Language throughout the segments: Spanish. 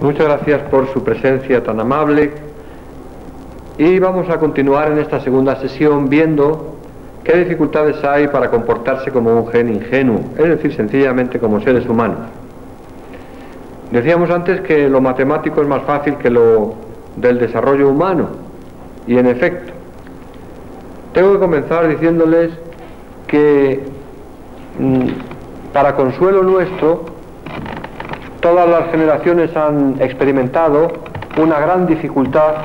Muchas gracias por su presencia tan amable y vamos a continuar en esta segunda sesión viendo qué dificultades hay para comportarse como un gen ingenuo, es decir, sencillamente como seres humanos. Decíamos antes que lo matemático es más fácil que lo del desarrollo humano y en efecto tengo que comenzar diciéndoles que para consuelo nuestro todas las generaciones han experimentado una gran dificultad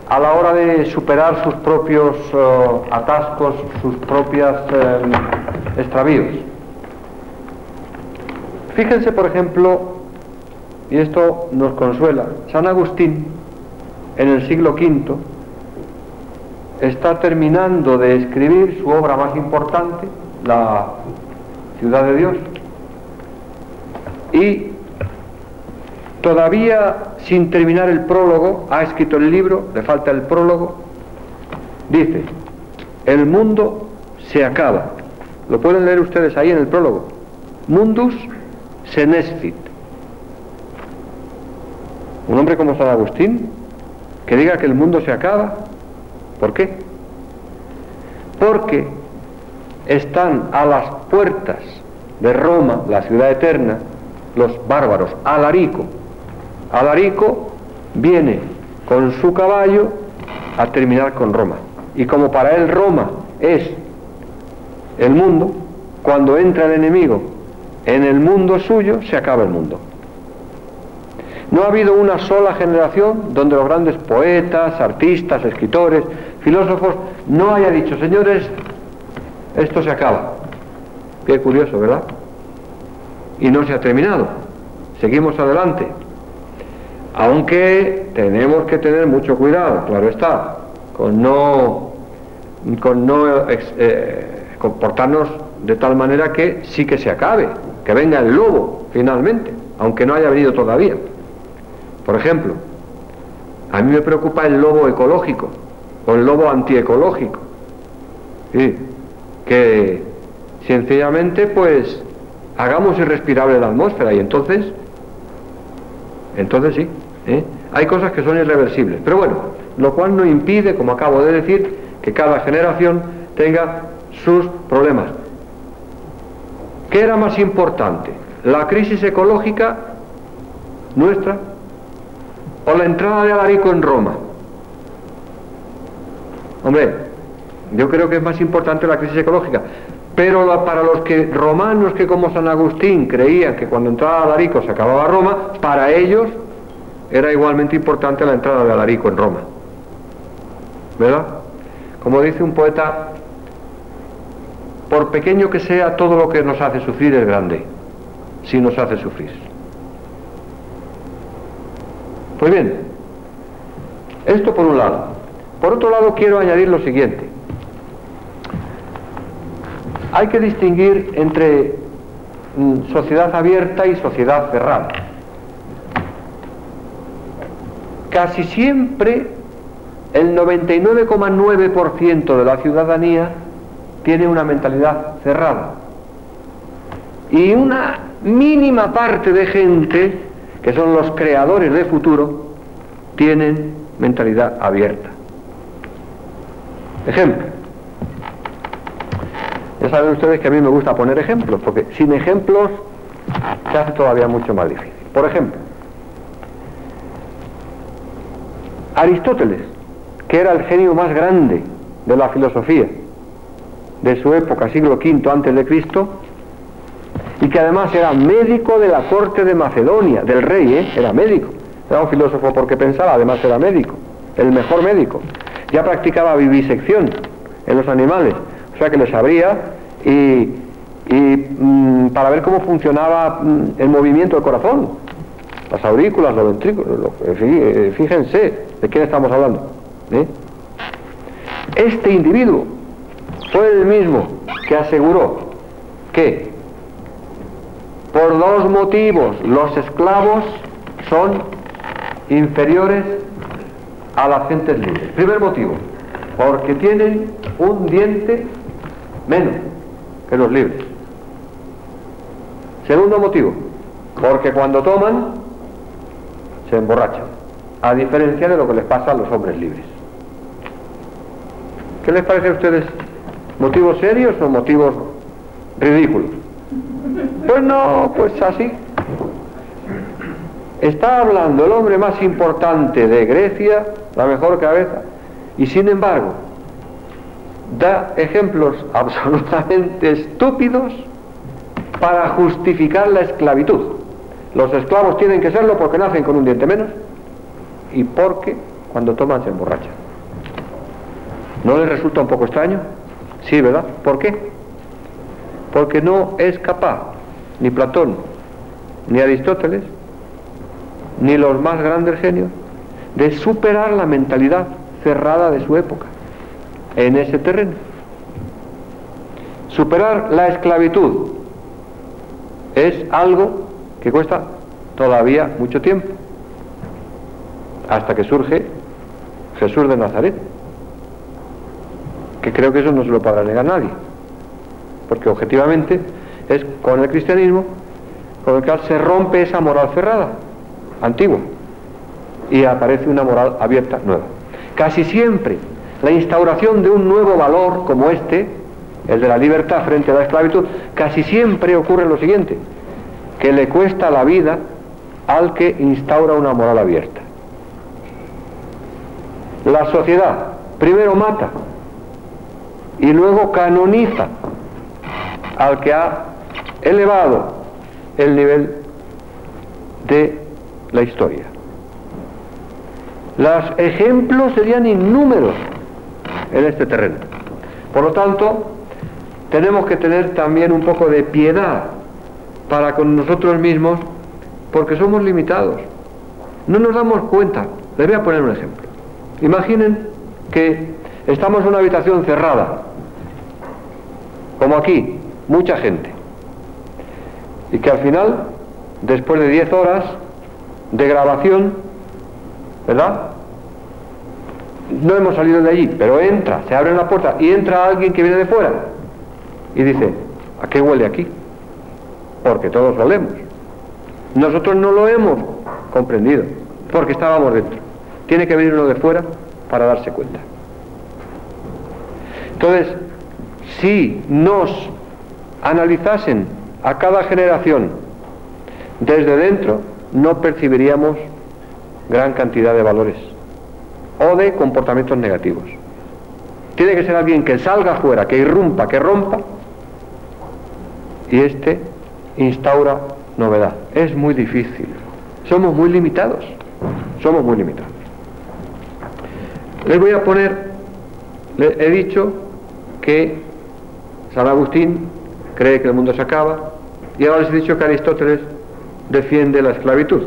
a la hora de superar sus propios atascos, sus propios extravíos. Fíjense, por ejemplo, y esto nos consuela, San Agustín, en el siglo V, está terminando de escribir su obra más importante, La Ciudad de Dios, y todavía sin terminar el prólogo, ha escrito el libro, le falta el prólogo, dice: el mundo se acaba. Lo pueden leer ustedes ahí en el prólogo. Mundus senescit. Un hombre como San Agustín, que diga que el mundo se acaba. ¿Por qué? Porque están a las puertas de Roma, la ciudad eterna, los bárbaros. Alarico viene con su caballo a terminar con Roma. Y como para él Roma es el mundo, cuando entra el enemigo en el mundo suyo, se acaba el mundo. No ha habido una sola generación donde los grandes poetas, artistas, escritores, filósofos no haya dicho: señores, esto se acaba. Qué curioso, ¿verdad? Y no se ha terminado. Seguimos adelante. Aunque tenemos que tener mucho cuidado, claro está, con no comportarnos de tal manera que sí que se acabe, que venga el lobo finalmente, aunque no haya venido todavía. Por ejemplo, a mí me preocupa el lobo ecológico o el lobo antiecológico, ¿sí? Que sencillamente pues hagamos irrespirable la atmósfera y entonces sí, hay cosas que son irreversibles, pero bueno, lo cual no impide, como acabo de decir, que cada generación tenga sus problemas. ¿Qué era más importante? ¿La crisis ecológica nuestra o la entrada de Alarico en Roma? Hombre, yo creo que es más importante la crisis ecológica, pero para los romanos que como San Agustín creían que cuando entraba Alarico se acababa Roma, para ellos era igualmente importante la entrada de Alarico en Roma, ¿verdad? Como dice un poeta, por pequeño que sea, todo lo que nos hace sufrir es grande, si nos hace sufrir. Pues bien, esto por un lado. Por otro lado, quiero añadir lo siguiente. Hay que distinguir entre sociedad abierta y sociedad cerrada. Casi siempre el 99,9% de la ciudadanía tiene una mentalidad cerrada. Y una mínima parte de gente, que son los creadores de futuro, tienen mentalidad abierta. Ejemplo. Ya saben ustedes que a mí me gusta poner ejemplos, porque sin ejemplos se hace todavía mucho más difícil. Por ejemplo, Aristóteles, que era el genio más grande de la filosofía de su época, siglo V antes de Cristo, y que además era médico de la corte de Macedonia, del rey, era médico, era un filósofo porque pensaba, además era médico, el mejor médico, ya practicaba vivisección en los animales, o sea que les abría para ver cómo funcionaba el movimiento del corazón, las aurículas, los ventrículos, fíjense de quién estamos hablando. Este individuo fue el mismo que aseguró que por dos motivos los esclavos son inferiores a las gentes libres. Primer motivo, porque tienen un diente menos que los libres. Segundo motivo, porque cuando toman se emborrachan, a diferencia de lo que les pasa a los hombres libres. ¿Qué les parece a ustedes? ¿Motivos serios o motivos ridículos? Pues no, pues así. Está hablando el hombre más importante de Grecia, la mejor cabeza, y sin embargo da ejemplos absolutamente estúpidos para justificar la esclavitud. Los esclavos tienen que serlo porque nacen con un diente menos y porque cuando toman se emborrachan. ¿No les resulta un poco extraño? Sí, ¿verdad? ¿Por qué? Porque no es capaz ni Platón, ni Aristóteles, ni los más grandes genios de superar la mentalidad cerrada de su época en ese terreno. Superar la esclavitud es algo que cuesta todavía mucho tiempo, hasta que surge Jesús de Nazaret, que creo que eso no se lo podrá negar nadie, porque objetivamente es con el cristianismo con el cual se rompe esa moral cerrada, antigua, y aparece una moral abierta, nueva. Casi siempre la instauración de un nuevo valor como este, el de la libertad frente a la esclavitud, casi siempre ocurre lo siguiente, que le cuesta la vida al que instaura una moral abierta. La sociedad primero mata y luego canoniza al que ha elevado el nivel de la historia. Los ejemplos serían innúmeros en este terreno. Por lo tanto, tenemos que tener también un poco de piedad para con nosotros mismos, porque somos limitados. No nos damos cuenta. Les voy a poner un ejemplo. Imaginen que estamos en una habitación cerrada, como aquí, mucha gente, y que al final, después de 10 horas de grabación, ¿verdad?, no hemos salido de allí, pero entra, se abre la puerta y entra alguien que viene de fuera y dice: ¿a qué huele aquí? Porque todos lo olemos. Nosotros no lo hemos comprendido, porque estábamos dentro. Tiene que venir uno de fuera para darse cuenta. Entonces, si nos analizasen a cada generación desde dentro, no percibiríamos gran cantidad de valores o de comportamientos negativos. Tiene que ser alguien que salga afuera, que irrumpa, que rompa, y este instaura novedad. Es muy difícil. Somos muy limitados. Somos muy limitados. Les voy a poner, he dicho que San Agustín cree que el mundo se acaba, y ahora les he dicho que Aristóteles defiende la esclavitud.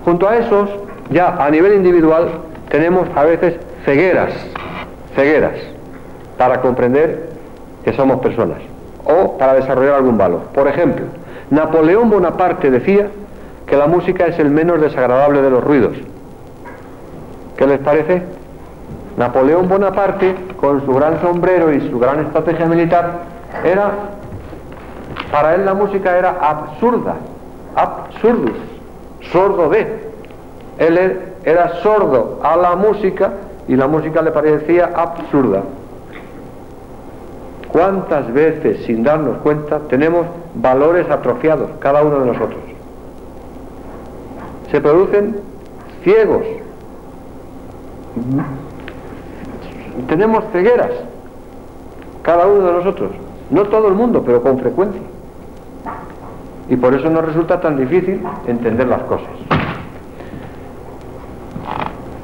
Junto a esos, ya a nivel individual, tenemos a veces cegueras para comprender que somos personas o para desarrollar algún valor. Por ejemplo, Napoleón Bonaparte decía que la música es el menos desagradable de los ruidos. ¿Qué les parece? Napoleón Bonaparte, con su gran sombrero y su gran estrategia militar, para él la música era absurda, absurdus, sordo de. Él era sordo a la música y la música le parecía absurda. ¿Cuántas veces, sin darnos cuenta, tenemos valores atrofiados, cada uno de nosotros? Se producen ciegos. Tenemos cegueras, cada uno de nosotros. No todo el mundo, pero con frecuencia. Y por eso nos resulta tan difícil entender las cosas.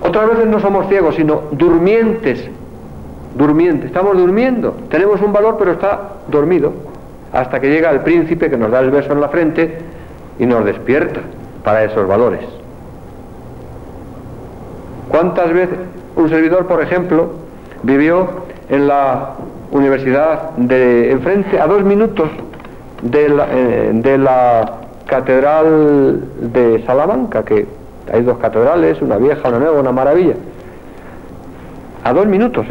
Otras veces no somos ciegos, sino durmientes. Estamos durmiendo. Tenemos un valor, pero está dormido. Hasta que llega el príncipe que nos da el beso en la frente y nos despierta para esos valores. ¿Cuántas veces un servidor, por ejemplo, vivió en la universidad de enfrente, a 2 minutos de la catedral de Salamanca, que hay 2 catedrales, una vieja, una nueva, una maravilla? A 2 minutos,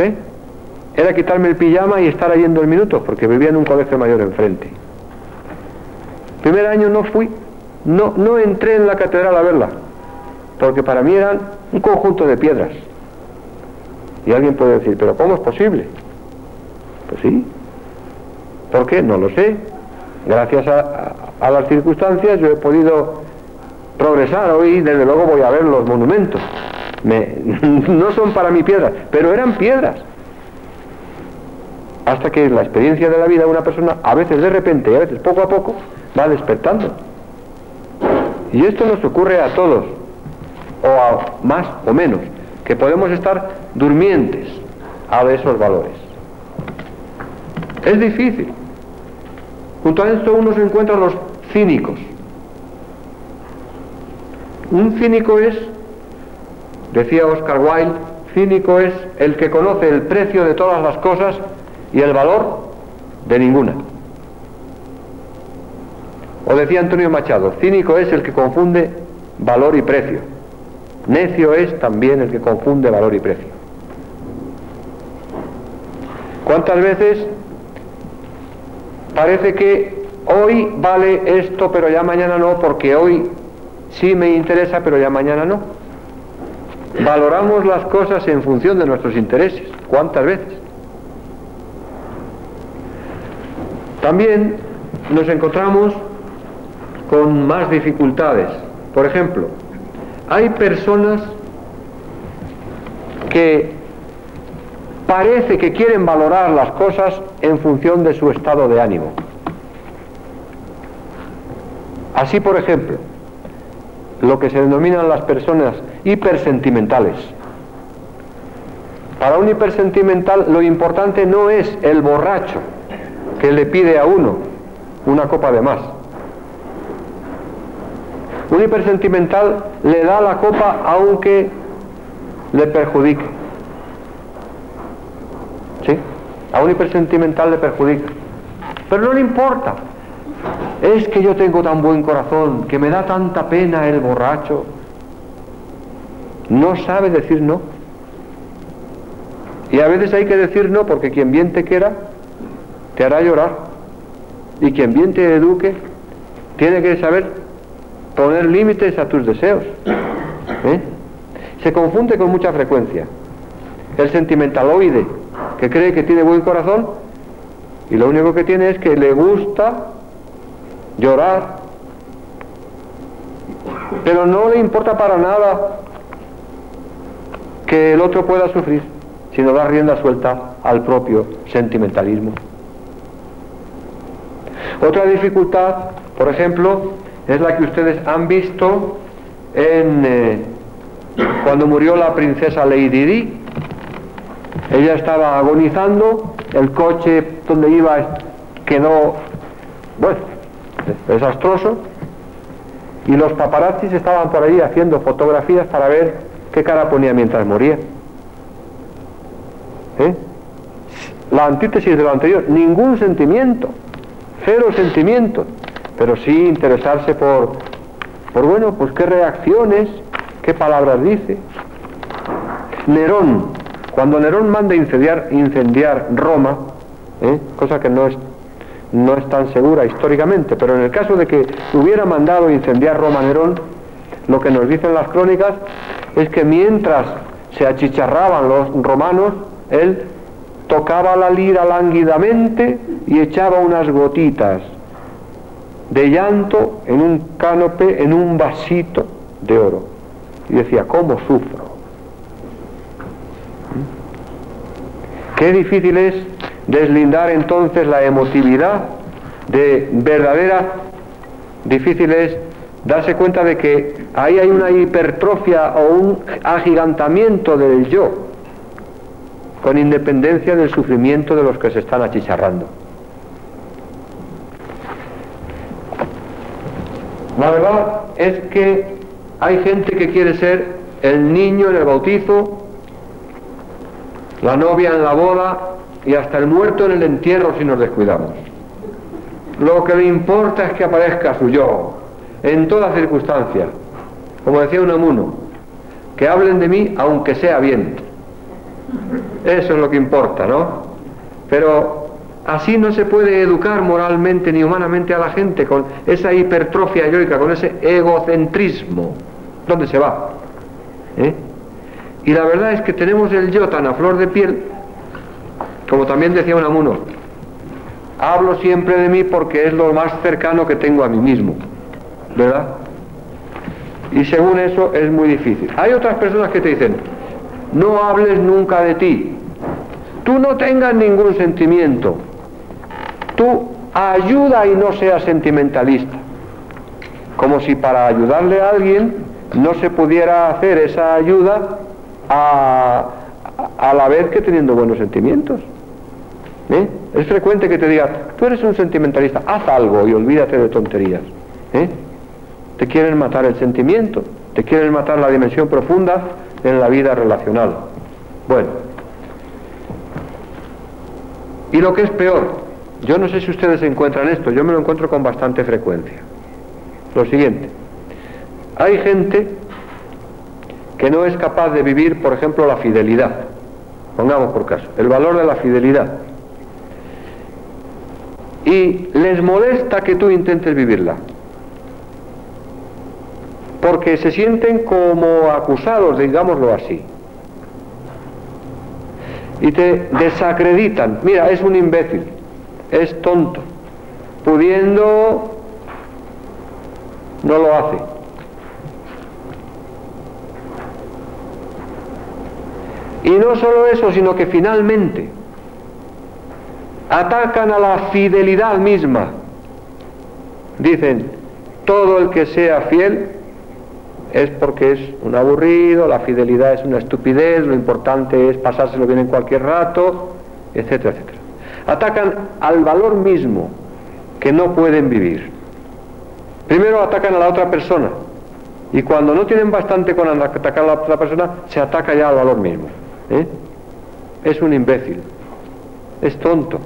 Era quitarme el pijama y estar ahí en 2 minutos, porque vivía en un colegio mayor enfrente. Primer año no fui, no entré en la catedral a verla, porque para mí eran un conjunto de piedras. Y alguien puede decir, ¿pero cómo es posible? Pues sí. ¿Por qué? No lo sé. Gracias a las circunstancias yo he podido progresar. Hoy desde luego voy a ver los monumentos. No son para mí piedras, pero eran piedras. Hasta que la experiencia de la vida de una persona, a veces de repente y a veces poco a poco, va despertando. Y esto nos ocurre a todos, o a más o menos, que podemos estar durmientes a esos valores. Es difícil. Junto a esto uno se encuentra los cínicos. Un cínico es, decía Oscar Wilde, cínico es el que conoce el precio de todas las cosas y el valor de ninguna. O decía Antonio Machado, cínico es el que confunde valor y precio. Necio es también el que confunde valor y precio. ¿Cuántas veces parece que hoy vale esto pero ya mañana no, porque hoy sí me interesa pero ya mañana no? Valoramos las cosas en función de nuestros intereses. ¿Cuántas veces? También nos encontramos con más dificultades. Por ejemplo, hay personas que parece que quieren valorar las cosas en función de su estado de ánimo. Así, por ejemplo, lo que se denominan las personas hipersentimentales. Para un hipersentimental lo importante no es el borracho que le pide a uno una copa de más. Un hipersentimental le da la copa aunque le perjudique. ¿Sí? A un hipersentimental le perjudica. Pero no le importa. Es que yo tengo tan buen corazón, que me da tanta pena el borracho. No sabe decir no. Y a veces hay que decir no, porque quien bien te quiera, te hará llorar. Y quien bien te eduque, tiene que saber poner límites a tus deseos. Se confunde con mucha frecuencia el sentimentaloide, que cree que tiene buen corazón y lo único que tiene es que le gusta llorar, pero no le importa para nada que el otro pueda sufrir, sino dar rienda suelta al propio sentimentalismo. Otra dificultad, por ejemplo, es la que ustedes han visto cuando murió la princesa Lady Di. Ella estaba agonizando, el coche donde iba quedó, bueno, desastroso, y los paparazzis estaban por ahí haciendo fotografías para ver qué cara ponía mientras moría. La antítesis de lo anterior, ningún sentimiento, cero sentimiento, pero sí interesarse por bueno, pues qué reacciones, qué palabras dice. Nerón, cuando Nerón manda incendiar Roma, cosa que no es tan segura históricamente, pero en el caso de que hubiera mandado incendiar Roma Nerón, lo que nos dicen las crónicas es que mientras se achicharraban los romanos, él tocaba la lira lánguidamente y echaba unas gotitas de llanto en un cánope, en un vasito de oro, y decía, ¿cómo sufro? Qué difícil es deslindar entonces la emotividad de verdadera. Difícil es darse cuenta de que ahí hay una hipertrofia o un agigantamiento del yo, con independencia del sufrimiento de los que se están achicharrando. La verdad es que hay gente que quiere ser el niño en el bautizo, la novia en la boda y hasta el muerto en el entierro si nos descuidamos. Lo que le importa es que aparezca su yo en toda circunstancia. Como decía Unamuno, que hablen de mí aunque sea bien. Eso es lo que importa, ¿no? Pero así no se puede educar moralmente ni humanamente a la gente, con esa hipertrofia yoica, con ese egocentrismo. ¿Dónde se va? ¿eh? Y la verdad es que tenemos el yo tan a flor de piel, como también decía Unamuno, hablo siempre de mí porque es lo más cercano que tengo a mí mismo, ¿verdad? Y según eso es muy difícil. Hay otras personas que te dicen, no hables nunca de ti, tú no tengas ningún sentimiento, tú ayuda y no seas sentimentalista. Como si para ayudarle a alguien no se pudiera hacer esa ayuda a la vez que teniendo buenos sentimientos. ¿Eh? Es frecuente que te digan, tú eres un sentimentalista, haz algo y olvídate de tonterías. ¿Eh? Te quieren matar el sentimiento, te quieren matar la dimensión profunda en la vida relacional. Bueno, y lo que es peor, yo no sé si ustedes encuentran esto, yo me lo encuentro con bastante frecuencia. Lo siguiente, hay gente que no es capaz de vivir, por ejemplo, la fidelidad. Pongamos por caso, el valor de la fidelidad. Y les molesta que tú intentes vivirla, porque se sienten como acusados, digámoslo así, y te desacreditan. Mira, es un imbécil, es tonto, pudiendo no lo hace. Y no solo eso, sino que finalmente atacan a la fidelidad misma. Dicen, todo el que sea fiel es porque es un aburrido, la fidelidad es una estupidez, lo importante es pasárselo bien en cualquier rato, etcétera, etcétera. Atacan al valor mismo que no pueden vivir. Primero atacan a la otra persona, y cuando no tienen bastante con atacar a la otra persona, se ataca ya al valor mismo. ¿Eh? Es un imbécil, es tonto.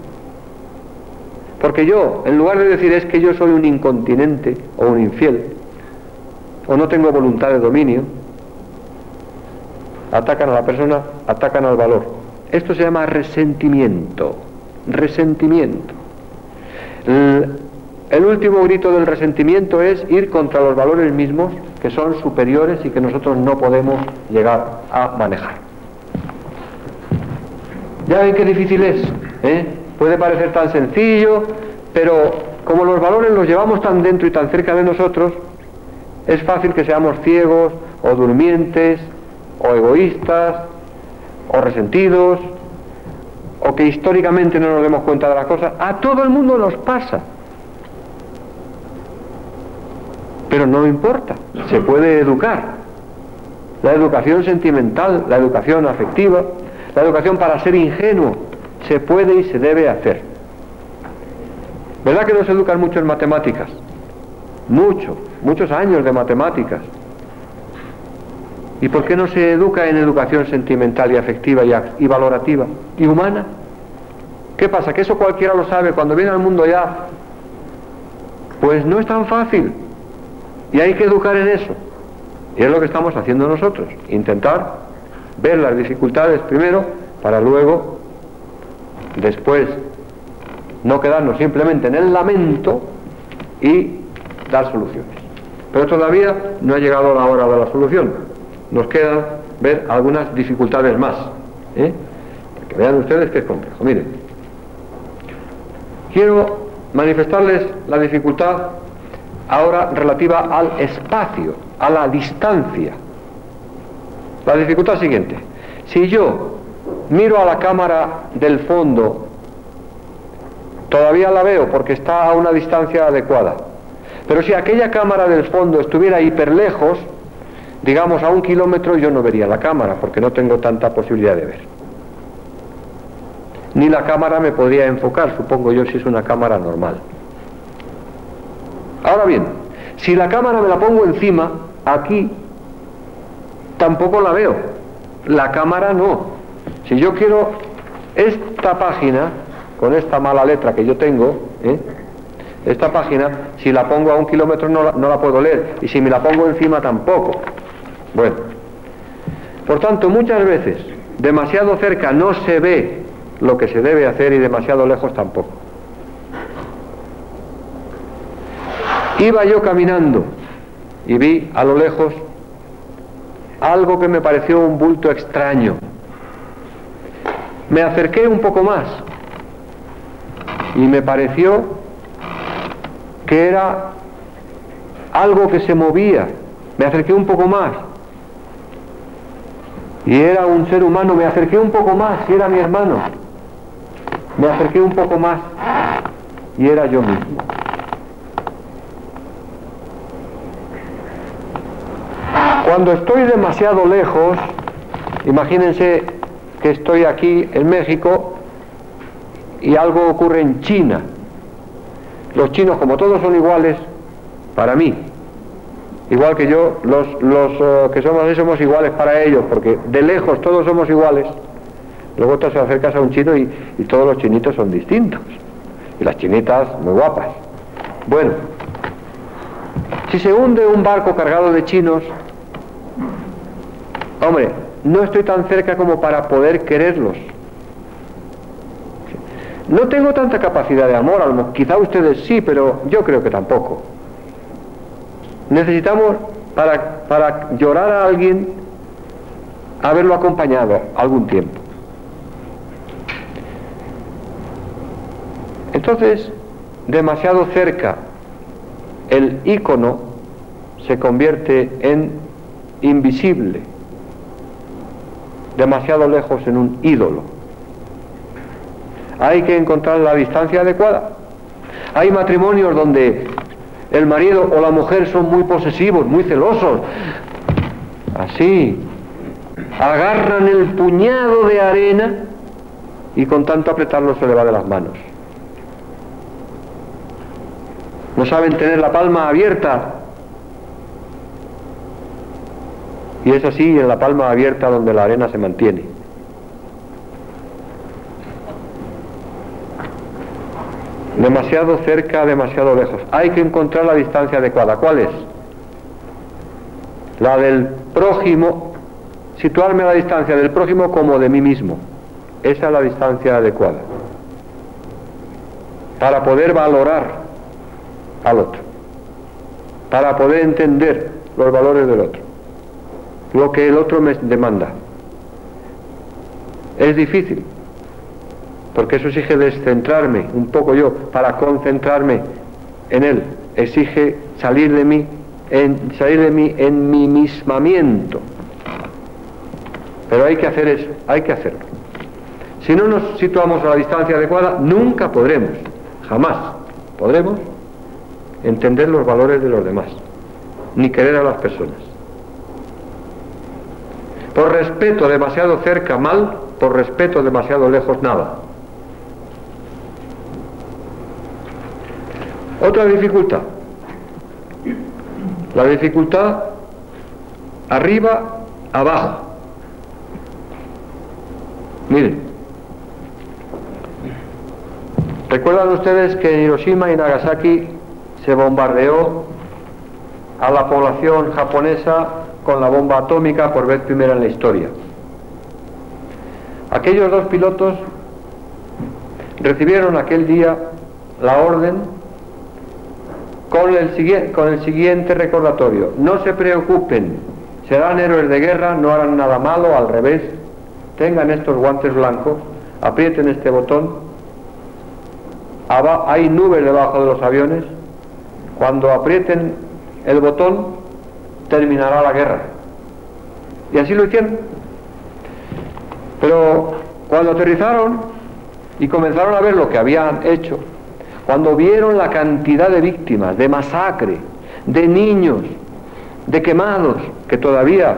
Porque yo, en lugar de decir es que yo soy un incontinente o un infiel, o no tengo voluntad de dominio, atacan a la persona, atacan al valor. Esto se llama resentimiento. Resentimiento. El último grito del resentimiento es ir contra los valores mismos que son superiores y que nosotros no podemos llegar a manejar. Ya ven qué difícil es, ¿eh? Puede parecer tan sencillo, pero como los valores los llevamos tan dentro y tan cerca de nosotros, es fácil que seamos ciegos, o durmientes, o egoístas, o resentidos, o que históricamente no nos demos cuenta de las cosas. A todo el mundo nos pasa. Pero no importa, se puede educar. La educación sentimental, la educación afectiva, la educación para ser ingenuo, se puede y se debe hacer. ¿Verdad que nos educan mucho en matemáticas? Muchos años de matemáticas. ¿Y por qué no se educa en educación sentimental y afectiva y valorativa y humana? ¿Qué pasa? ¿Que eso cualquiera lo sabe cuando viene al mundo ya? Pues no es tan fácil. Y hay que educar en eso. Y es lo que estamos haciendo nosotros. Intentar ver las dificultades primero para luego, después, no quedarnos simplemente en el lamento y dar soluciones. Pero todavía no ha llegado la hora de la solución. Nos queda ver algunas dificultades más. Para que vean ustedes que es complejo. Miren, quiero manifestarles la dificultad ahora relativa al espacio, a la distancia. La dificultad siguiente: si yo miro a la cámara del fondo, todavía la veo porque está a una distancia adecuada, pero si aquella cámara del fondo estuviera hiperlejos, digamos a 1 kilómetro, yo no vería la cámara porque no tengo tanta posibilidad de ver, ni la cámara me podría enfocar, supongo yo, si es una cámara normal. Ahora bien, si la cámara me la pongo encima, aquí, tampoco la veo. La cámara no. Si yo quiero esta página, con esta mala letra que yo tengo, esta página, si la pongo a 1 kilómetro no la puedo leer, y si me la pongo encima tampoco. Bueno, por tanto, muchas veces, demasiado cerca no se ve lo que se debe hacer y demasiado lejos tampoco. Iba yo caminando y vi a lo lejos algo que me pareció un bulto extraño. Me acerqué un poco más y me pareció que era algo que se movía. Me acerqué un poco más y era un ser humano. Me acerqué un poco más y era mi hermano. Me acerqué un poco más y era yo mismo. Cuando estoy demasiado lejos, imagínense que estoy aquí en México y algo ocurre en China. Los chinos, como todos son iguales, para mí, igual que yo, los que somos así somos iguales para ellos, porque de lejos todos somos iguales. Luego te acercas a un chino y todos los chinitos son distintos. Y las chinitas muy guapas. Bueno, si se hunde un barco cargado de chinos, hombre, no estoy tan cerca como para poder quererlos. No tengo tanta capacidad de amor, quizá ustedes sí, pero yo creo que tampoco. Necesitamos, para llorar a alguien, haberlo acompañado algún tiempo. Entonces, demasiado cerca, el ícono se convierte en invisible. Demasiado lejos en un ídolo. Hay que encontrar la distancia adecuada. Hay matrimonios donde el marido o la mujer son muy posesivos, muy celosos. Así, agarran el puñado de arena y con tanto apretarlo se le va de las manos. No saben tener la palma abierta. Y es así en la palma abierta donde la arena se mantiene. Demasiado cerca, demasiado lejos. Hay que encontrar la distancia adecuada. ¿Cuál es? La del prójimo, situarme a la distancia del prójimo como de mí mismo. Esa es la distancia adecuada. Para poder valorar al otro. Para poder entender los valores del otro. Lo que el otro me demanda. Es difícil, porque eso exige descentrarme un poco yo para concentrarme en él. Exige salir de mí en mi mismamiento. Pero hay que hacer eso, hay que hacerlo. Si no nos situamos a la distancia adecuada, nunca podremos, jamás podremos entender los valores de los demás, ni querer a las personas. Por respeto demasiado cerca, mal; por respeto demasiado lejos, nada. Otra dificultad. La dificultad arriba, abajo. Miren. ¿Recuerdan ustedes que en Hiroshima y Nagasaki se bombardeó a la población japonesa con la bomba atómica por vez primera en la historia? Aquellos dos pilotos recibieron aquel día la orden con el siguiente recordatorio: no se preocupen, serán héroes de guerra, no harán nada malo, al revés, tengan estos guantes blancos, aprieten este botón, hay nubes debajo de los aviones, cuando aprieten el botón terminará la guerra. Y así lo hicieron. Pero cuando aterrizaron y comenzaron a ver lo que habían hecho, cuando vieron la cantidad de víctimas, de masacre, de niños, de quemados, que todavía,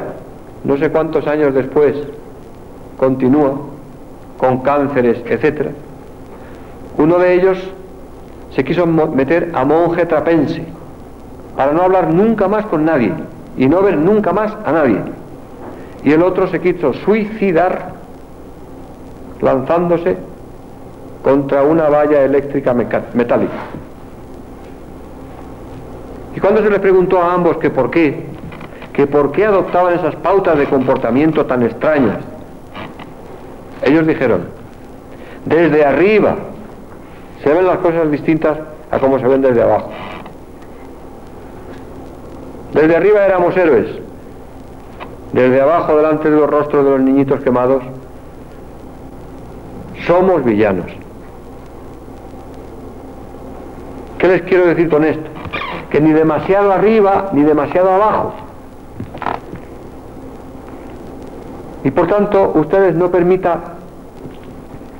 no sé cuántos años después, continúa, con cánceres, etc., uno de ellos se quiso meter a monje trapense, para no hablar nunca más con nadie, y no ver nunca más a nadie. Y el otro se quiso suicidar, lanzándose contra una valla eléctrica metálica. Y cuando se les preguntó a ambos que por qué adoptaban esas pautas de comportamiento tan extrañas, ellos dijeron: desde arriba se ven las cosas distintas a como se ven desde abajo. Desde arriba éramos héroes, desde abajo delante de los rostros de los niñitos quemados, somos villanos. ¿Qué les quiero decir con esto? Que ni demasiado arriba ni demasiado abajo. Y por tanto, ustedes no permitan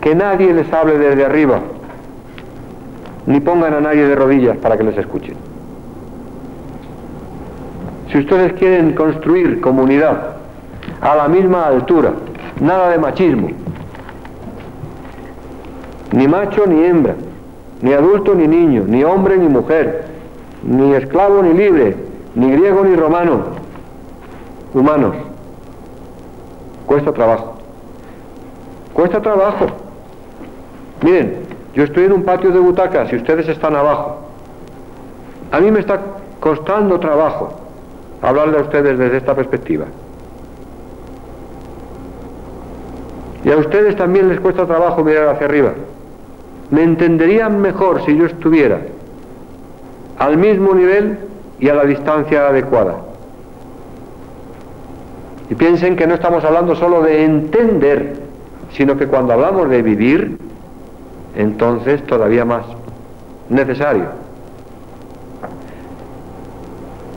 que nadie les hable desde arriba, ni pongan a nadie de rodillas para que les escuchen. Si ustedes quieren construir comunidad a la misma altura, nada de machismo, ni macho ni hembra, ni adulto ni niño, ni hombre ni mujer, ni esclavo ni libre, ni griego ni romano, humanos. Cuesta trabajo. Cuesta trabajo. Miren, yo estoy en un patio de butacas y ustedes están abajo. A mí me está costando trabajo hablarle a ustedes desde esta perspectiva. Y a ustedes también les cuesta trabajo mirar hacia arriba. Me entenderían mejor si yo estuviera al mismo nivel y a la distancia adecuada. Y piensen que no estamos hablando solo de entender, sino que cuando hablamos de vivir, entonces todavía más necesario.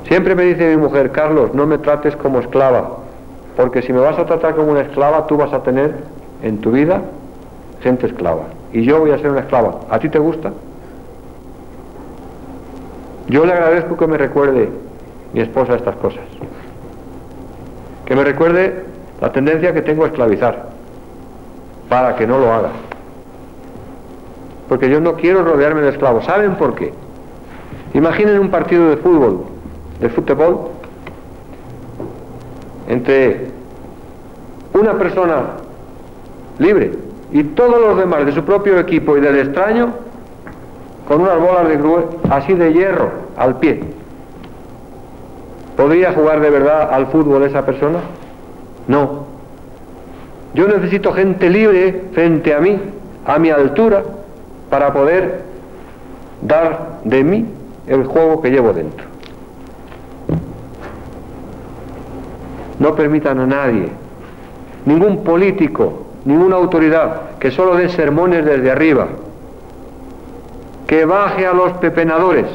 Siempre me dice mi mujer: Carlos, no me trates como esclava, porque si me vas a tratar como una esclava, tú vas a tener en tu vida gente esclava, y yo voy a ser una esclava. ¿A ti te gusta? Yo le agradezco que me recuerde mi esposa estas cosas, que me recuerde la tendencia que tengo a esclavizar, para que no lo haga, porque yo no quiero rodearme de esclavos. ¿Saben por qué? Imaginen un partido de fútbol, entre una persona libre y todos los demás de su propio equipo y del extraño, con unas bolas de grúe así de hierro al pie. ¿Podría jugar de verdad al fútbol esa persona? No. Yo necesito gente libre frente a mí, a mi altura, para poder dar de mí el juego que llevo dentro. No permitan a nadie, ningún político, ninguna autoridad, que solo dé sermones desde arriba, que baje a los pepenadores,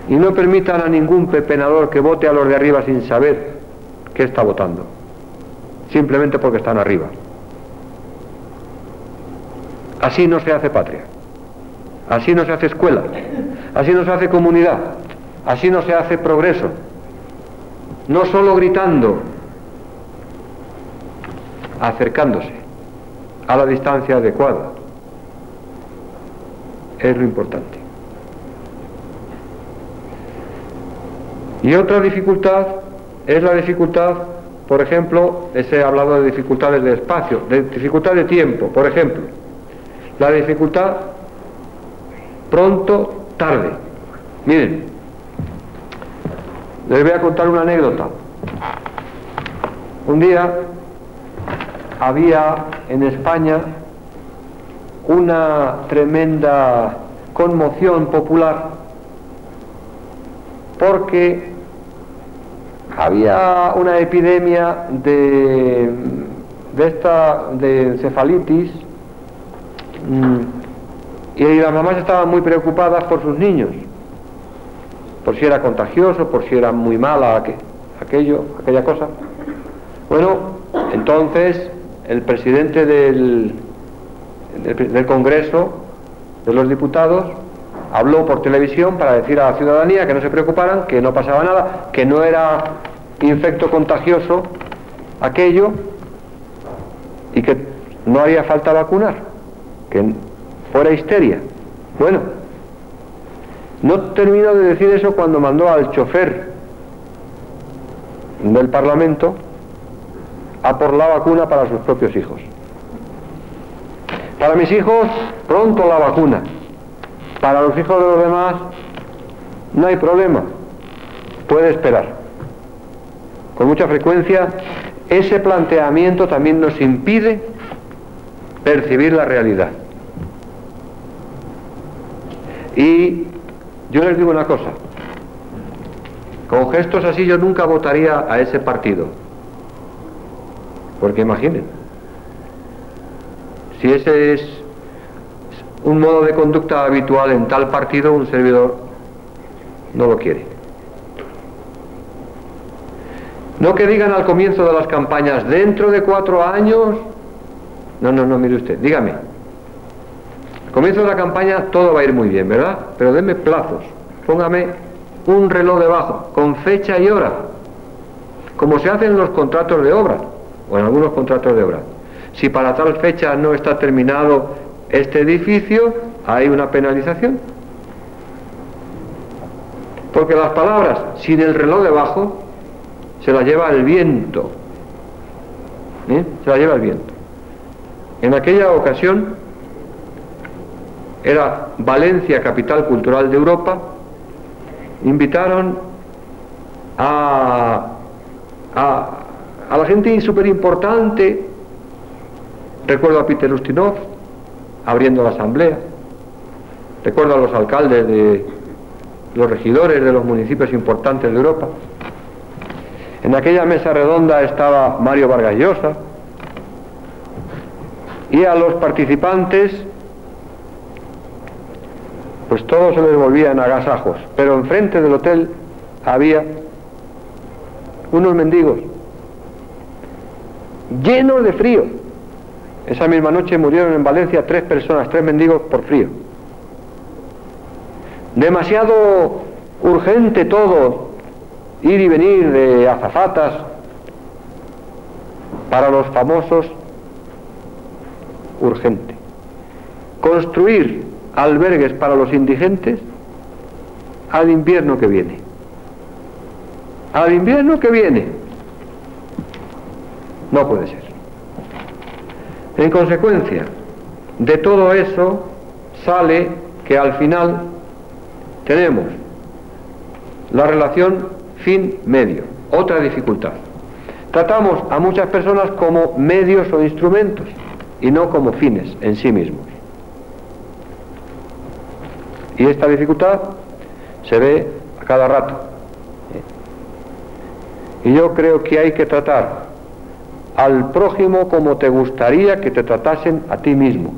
y no permitan a ningún pepenador que vote a los de arriba sin saber qué está votando, simplemente porque están arriba. Así no se hace patria, así no se hace escuela, así no se hace comunidad, así no se hace progreso. No solo gritando, acercándose a la distancia adecuada, es lo importante. Y otra dificultad es la dificultad, por ejemplo, he hablado de dificultades de espacio, de dificultad de tiempo, por ejemplo, la dificultad pronto, tarde. Miren, les voy a contar una anécdota. Un día había en España una tremenda conmoción popular porque había una epidemia de encefalitis y las mamás estaban muy preocupadas por sus niños, por si era contagioso, por si era muy mala aquella cosa. Bueno, entonces el presidente del Congreso de los Diputados habló por televisión para decir a la ciudadanía que no se preocuparan, que no pasaba nada, que no era infecto contagioso aquello y que no haría falta vacunar, que fuera histeria. Bueno, no terminó de decir eso cuando mandó al chofer del Parlamento a por la vacuna para sus propios hijos. Para mis hijos, pronto la vacuna. Para los hijos de los demás, no hay problema, puede esperar. Con mucha frecuencia, ese planteamiento también nos impide percibir la realidad. Y yo les digo una cosa: Con gestos así yo nunca votaría a ese partido. Porque imaginen, si ese es un modo de conducta habitual en tal partido, un servidor no lo quiere. No que digan al comienzo de las campañas, dentro de 4 años... No, mire usted, dígame. Al comienzo de la campaña todo va a ir muy bien, ¿verdad? Pero denme plazos, póngame un reloj debajo, con fecha y hora, como se hace en los contratos de obra, o en algunos contratos de obra. Si para tal fecha no está terminado este edificio, hay una penalización. Porque las palabras sin el reloj debajo se las lleva el viento. Se las lleva el viento. En aquella ocasión era Valencia, capital cultural de Europa. Invitaron a la gente súper importante. Recuerdo a Peter Ustinov abriendo la asamblea. Recuerdo a los alcaldes de los regidores de los municipios importantes de Europa. En aquella mesa redonda estaba Mario Vargas Llosa, y a los participantes pues todos se les volvían agasajos, pero enfrente del hotel había unos mendigos llenos de frío. Esa misma noche murieron en Valencia 3 personas, 3 mendigos por frío. Demasiado urgente todo, ir y venir de azafatas para los famosos, urgente. Construir albergues para los indigentes al invierno que viene. Al invierno que viene. No puede ser. En consecuencia de todo eso sale que al final tenemos la relación fin-medio, otra dificultad. Tratamos a muchas personas como medios o instrumentos y no como fines en sí mismos. Y esta dificultad se ve a cada rato. Y yo creo que hay que tratar al prójimo como te gustaría que te tratasen a ti mismo,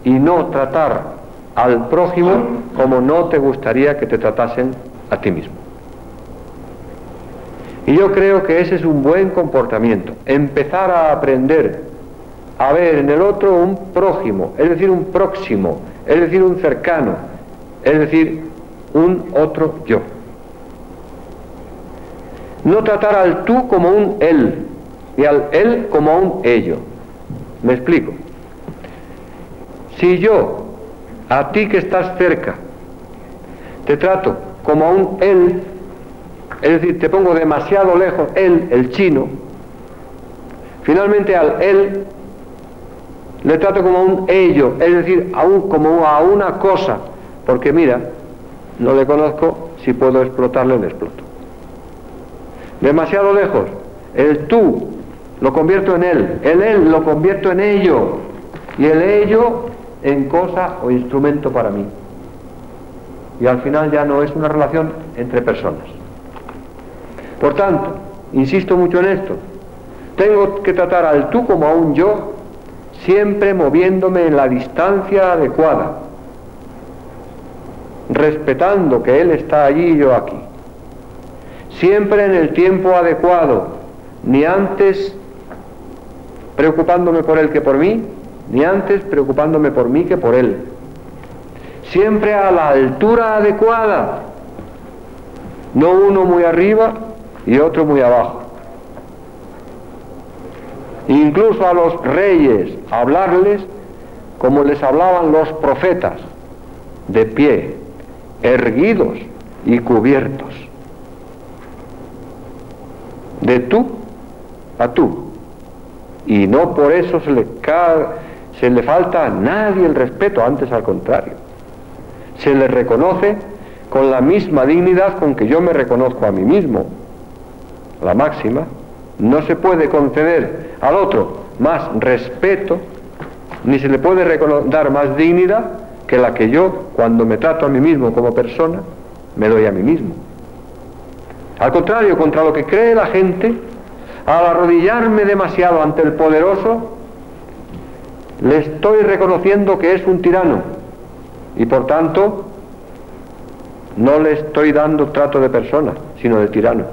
y no tratar al prójimo como no te gustaría que te tratasen a ti mismo. Y yo creo que ese es un buen comportamiento, empezar a aprender a ver en el otro un prójimo, es decir, un próximo, es decir, un cercano, es decir, un otro yo. No tratar al tú como un él y al él como un ello. Me explico. Si yo, a ti que estás cerca, te trato como a un él, es decir, te pongo demasiado lejos, él, el chino, finalmente al él le trato como a un ello, es decir, como a una cosa, porque mira, no le conozco, si puedo explotarle, le exploto. Demasiado lejos, el tú lo convierto en él, el él lo convierto en ello, y el ello en cosa o instrumento para mí. Y al final ya no es una relación entre personas. Por tanto, insisto mucho en esto, tengo que tratar al tú como a un yo, siempre moviéndome en la distancia adecuada, respetando que él está allí y yo aquí, siempre en el tiempo adecuado, ni antes preocupándome por él que por mí, ni antes preocupándome por mí que por él, siempre a la altura adecuada, no uno muy arriba y otro muy abajo. Incluso a los reyes hablarles como les hablaban los profetas, de pie, erguidos y cubiertos, de tú a tú, y no por eso se le falta a nadie el respeto, antes al contrario, se le reconoce con la misma dignidad con que yo me reconozco a mí mismo, la máxima. No se puede conceder al otro más respeto, ni se le puede dar más dignidad que la que yo, cuando me trato a mí mismo como persona, me doy a mí mismo. Al contrario, contra lo que cree la gente, al arrodillarme demasiado ante el poderoso, le estoy reconociendo que es un tirano y por tanto no le estoy dando trato de persona, sino de tirano.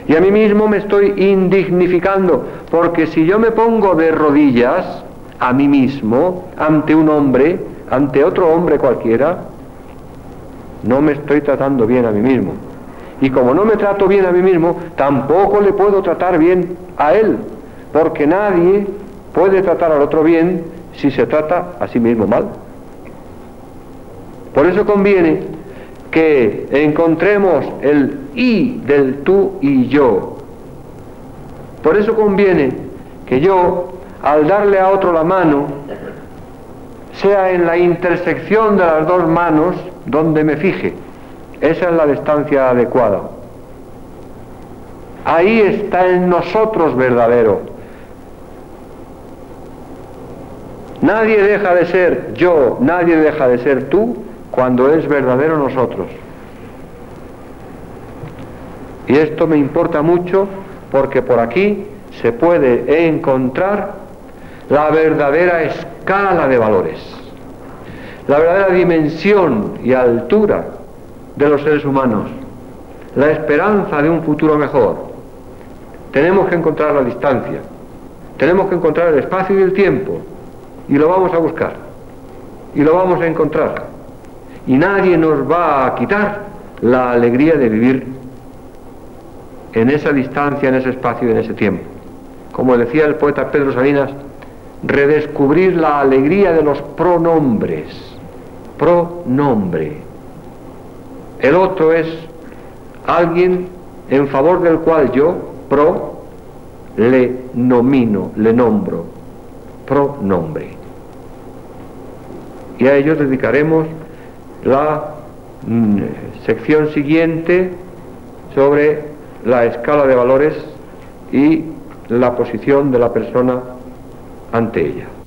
Y a mí mismo me estoy indignificando, porque si yo me pongo de rodillas a mí mismo ante un hombre, ante otro hombre cualquiera, no me estoy tratando bien a mí mismo. Y como no me trato bien a mí mismo, tampoco le puedo tratar bien a él, porque nadie puede tratar al otro bien si se trata a sí mismo mal. Por eso conviene que encontremos el y del tú y yo. Por eso conviene que yo, al darle a otro la mano, sea en la intersección de las dos manos donde me fije. Esa es la distancia adecuada. Ahí está en nosotros verdadero. Nadie deja de ser yo, nadie deja de ser tú cuando es verdadero nosotros. Y esto me importa mucho porque por aquí se puede encontrar la verdadera escala de valores, la verdadera dimensión y altura de los seres humanos, la esperanza de un futuro mejor. Tenemos que encontrar la distancia, tenemos que encontrar el espacio y el tiempo, y lo vamos a buscar, y lo vamos a encontrar, y nadie nos va a quitar la alegría de vivir en esa distancia, en ese espacio y en ese tiempo. Como decía el poeta Pedro Salinas, redescubrir la alegría de los pronombres. Pronombre. El otro es alguien en favor del cual yo, le nomino, le nombro. Pronombre. Y a ellos dedicaremos la sección siguiente sobre la escala de valores y la posición de la persona ante ella.